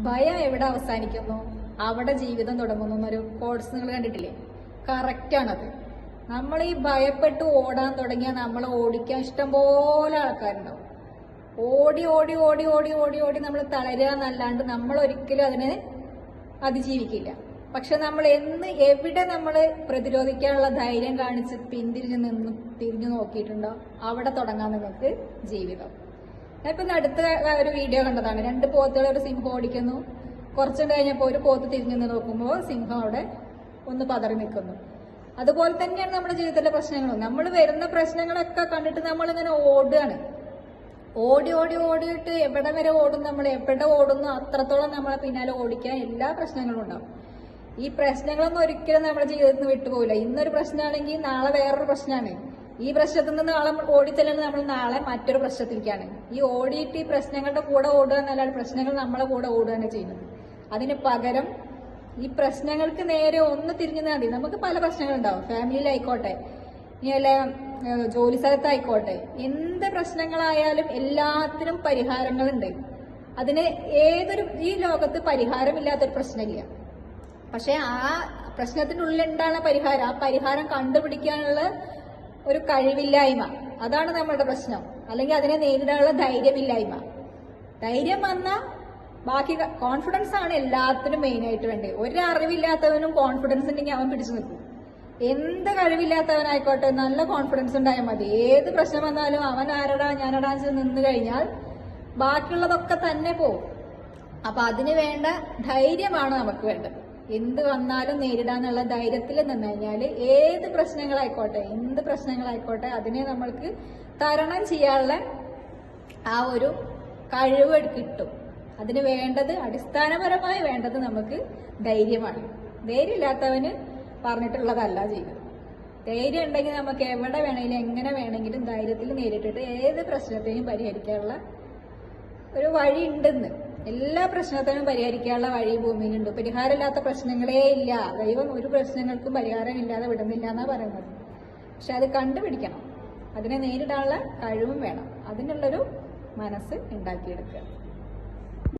ഭയം എവിടെ അവസാനിക്കുന്നു അവിടെ ജീവിതം തുടങ്ങുന്നു എന്നൊരു കോഴ്സ് നിങ്ങൾ കണ്ടിട്ടില്ലേ? കറക്റ്റാണത്. നമ്മൾ ഈ ഭയപ്പെട്ട് ഓടാൻ തുടങ്ങിയാൽ നമ്മളെ ഓടിക്കാൻ ഇഷ്ടംപോലെ ആൾക്കാരുണ്ടാവും. ഓടി ഓടി ഓടി ഓടി ഓടി ഓടി നമ്മൾ തളരുക എന്നല്ലാണ്ട് നമ്മൾ ഒരിക്കലും അതിനെ അതിജീവിക്കില്ല. പക്ഷെ നമ്മൾ എവിടെ നമ്മൾ പ്രതിരോധിക്കാനുള്ള ധൈര്യം കാണിച്ച് തിരിഞ്ഞു നോക്കിയിട്ടുണ്ടോ അവിടെ തുടങ്ങാൻ നിങ്ങൾക്ക് ജീവിതം. ഇപ്പൊ അടുത്ത ഒരു വീഡിയോ കണ്ടതാണ്. 2 പോത്തുകൾ ഒരു സിംഹം ഓടിക്കുന്നു. കുറച്ചും കഴിഞ്ഞപ്പോൾ ഒരു പോത്ത് തിരിഞ്ഞു നോക്കുമ്പോൾ സിംഹം അവിടെ ഒന്ന് പതറി നിൽക്കുന്നു. അതുപോലെ തന്നെയാണ് നമ്മുടെ ജീവിതത്തിലെ പ്രശ്നങ്ങളും. നമ്മൾ വരുന്ന പ്രശ്നങ്ങളൊക്കെ കണ്ടിട്ട് നമ്മളിങ്ങനെ ഓടുകയാണ്. ഓടി ഓടി ഓടിയിട്ട് എവിടെ വരെ ഓടും, നമ്മൾ എവിടെ ഓടുന്നു അത്രത്തോളം നമ്മളെ പിന്നാലെ ഓടിക്കാൻ എല്ലാ പ്രശ്നങ്ങളും ഉണ്ടാവും. ഈ പ്രശ്നങ്ങളൊന്നും ഒരിക്കലും നമ്മുടെ ജീവിതത്തിൽ നിന്ന് വിട്ടുപോകില്ല. ഇന്നൊരു പ്രശ്നമാണെങ്കിൽ നാളെ വേറൊരു പ്രശ്നമാണ്. ഈ പ്രശ്നത്തിൽ നിന്ന് നാളെ ഓടിച്ചെല്ലുന്നത് നമ്മൾ നാളെ മറ്റൊരു പ്രശ്നത്തിലേക്കാണ്. ഈ ഓടിയിട്ട് ഈ പ്രശ്നങ്ങളുടെ കൂടെ ഓടുക എന്നല്ലാതെ പ്രശ്നങ്ങൾ നമ്മളെ കൂടെ ഓടുകയാണ് ചെയ്യുന്നത്. അതിന് പകരം ഈ പ്രശ്നങ്ങൾക്ക് നേരെ ഒന്ന് തിരിഞ്ഞാൽ മതി. നമുക്ക് പല പ്രശ്നങ്ങളുണ്ടാവും. ഫാമിലിയിലായിക്കോട്ടെ, ഇനി അല്ല ജോലി സ്ഥലത്തായിക്കോട്ടെ, എന്ത് പ്രശ്നങ്ങളായാലും എല്ലാത്തിനും പരിഹാരങ്ങളുണ്ട്. അതിന് ഈ ലോകത്ത് പരിഹാരമില്ലാത്തൊരു പ്രശ്നമില്ല. പക്ഷെ ആ പ്രശ്നത്തിന്റെ ഉള്ളിലുണ്ടാണ് പരിഹാരം. ആ പരിഹാരം കണ്ടുപിടിക്കാനുള്ള ഒരു കഴിവില്ലായ്മ, അതാണ് നമ്മളുടെ പ്രശ്നം. അല്ലെങ്കിൽ അതിനെ നേരിടാനുള്ള ധൈര്യമില്ലായ്മ. ധൈര്യം വന്നാൽ ബാക്കി കോൺഫിഡൻസ് ആണ് എല്ലാത്തിനും മെയിൻ ആയിട്ട് വേണ്ടത്. ഒരു അറിവില്ലാത്തവനും കോൺഫിഡൻസ് ഉണ്ടെങ്കിൽ അവൻ പിടിച്ചു നിൽക്കും. എന്ത് കഴിവില്ലാത്തവനായിക്കോട്ടെ നല്ല കോൺഫിഡൻസ് ഉണ്ടായാൽ മതി. ഏത് പ്രശ്നം വന്നാലും അവൻ ആരടാ ഞാനടാ നിന്ന് കഴിഞ്ഞാൽ ബാക്കിയുള്ളതൊക്കെ തന്നെ പോകും. അപ്പൊ അതിന് വേണ്ട ധൈര്യമാണ് നമുക്ക് വേണ്ടത്. എന്ത് വന്നാലും നേരിടാന്നുള്ള ധൈര്യത്തിൽ നിന്ന് കഴിഞ്ഞാല് ഏത് പ്രശ്നങ്ങളായിക്കോട്ടെ, എന്ത് പ്രശ്നങ്ങളായിക്കോട്ടെ അതിനെ നമ്മൾക്ക് തരണം ചെയ്യാനുള്ള ആ ഒരു കഴിവ് കിട്ടും. അതിന് വേണ്ടത്, അടിസ്ഥാനപരമായി വേണ്ടത് നമുക്ക് ധൈര്യമാണ്. ധൈര്യമില്ലാത്തവന് പറഞ്ഞിട്ടുള്ളതല്ല ജീവിതം. ധൈര്യം ഉണ്ടെങ്കിൽ നമുക്ക് എവിടെ വേണമെങ്കിലും എങ്ങനെ വേണമെങ്കിലും ധൈര്യത്തിൽ നേരിട്ടിട്ട് ഏത് പ്രശ്നത്തെയും പരിഹരിക്കാനുള്ള ഒരു വഴി ഉണ്ടെന്ന്. എല്ലാ പ്രശ്നത്തിനും പരിഹരിക്കാനുള്ള വഴി ഭൂമിയിലുണ്ട്. പരിഹാരമില്ലാത്ത പ്രശ്നങ്ങളേ ഇല്ല. ദൈവം ഒരു പ്രശ്നങ്ങൾക്കും പരിഹാരം ഇല്ലാതെ വിടുന്നില്ല എന്നാ പറയുന്നത്. പക്ഷെ അത് കണ്ടുപിടിക്കണം. അതിനെ നേരിടാനുള്ള കഴിവും വേണം. അതിനുള്ളൊരു മനസ്സ് ഉണ്ടാക്കിയെടുക്കുക.